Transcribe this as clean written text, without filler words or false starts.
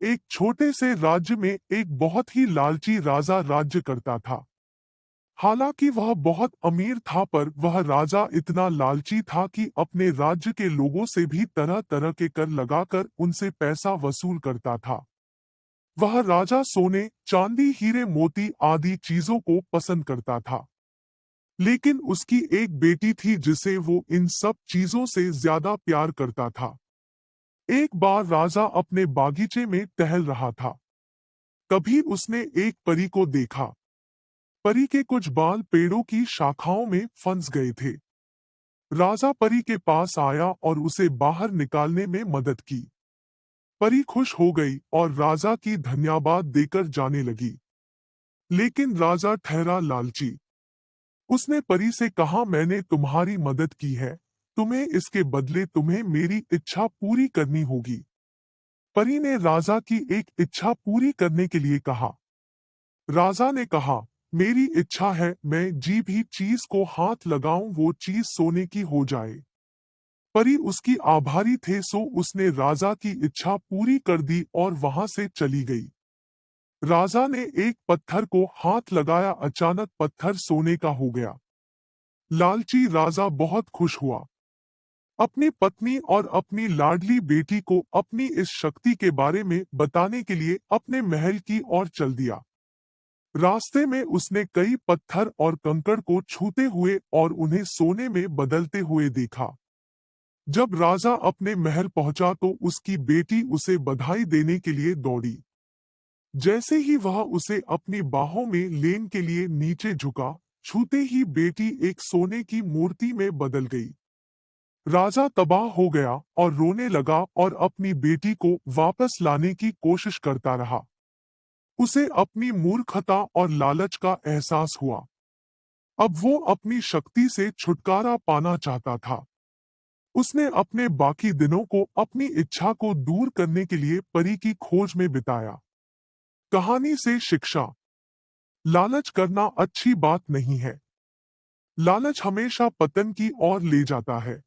एक छोटे से राज्य में एक बहुत ही लालची राजा राज्य करता था। हालांकि वह बहुत अमीर था, पर वह राजा इतना लालची था कि अपने राज्य के लोगों से भी तरह तरह के कर लगाकर उनसे पैसा वसूल करता था। वह राजा सोने, चांदी, हीरे, मोती आदि चीजों को पसंद करता था। लेकिन उसकी एक बेटी थी जिसे वो इन सब चीजों से ज्यादा प्यार करता था। एक बार राजा अपने बागीचे में टहल रहा था। तभी उसने एक परी को देखा। परी के कुछ बाल पेड़ों की शाखाओं में फंस गए थे। राजा परी के पास आया और उसे बाहर निकालने में मदद की। परी खुश हो गई और राजा की धन्यवाद देकर जाने लगी। लेकिन राजा ठहरा लालची। उसने परी से कहा, मैंने तुम्हारी मदद की है, तुम्हें इसके बदले तुम्हें मेरी इच्छा पूरी करनी होगी। परी ने राजा की एक इच्छा पूरी करने के लिए कहा। राजा ने कहा, मेरी इच्छा है मैं जी भी चीज को हाथ लगाऊं वो चीज सोने की हो जाए। परी उसकी आभारी थे, सो उसने राजा की इच्छा पूरी कर दी और वहां से चली गई। राजा ने एक पत्थर को हाथ लगाया, अचानक पत्थर सोने का हो गया। लालची राजा बहुत खुश हुआ। अपनी पत्नी और अपनी लाडली बेटी को अपनी इस शक्ति के बारे में बताने के लिए अपने महल की ओर चल दिया। रास्ते में उसने कई पत्थर और कंकड़ को छूते हुए और उन्हें सोने में बदलते हुए देखा। जब राजा अपने महल पहुंचा तो उसकी बेटी उसे बधाई देने के लिए दौड़ी। जैसे ही वह उसे अपनी बाहों में लेने के लिए नीचे झुका, छूते ही बेटी एक सोने की मूर्ति में बदल गई। राजा तबाह हो गया और रोने लगा और अपनी बेटी को वापस लाने की कोशिश करता रहा। उसे अपनी मूर्खता और लालच का एहसास हुआ। अब वो अपनी शक्ति से छुटकारा पाना चाहता था। उसने अपने बाकी दिनों को अपनी इच्छा को दूर करने के लिए परी की खोज में बिताया। कहानी से शिक्षा। लालच करना अच्छी बात नहीं है। लालच हमेशा पतन की ओर ले जाता है।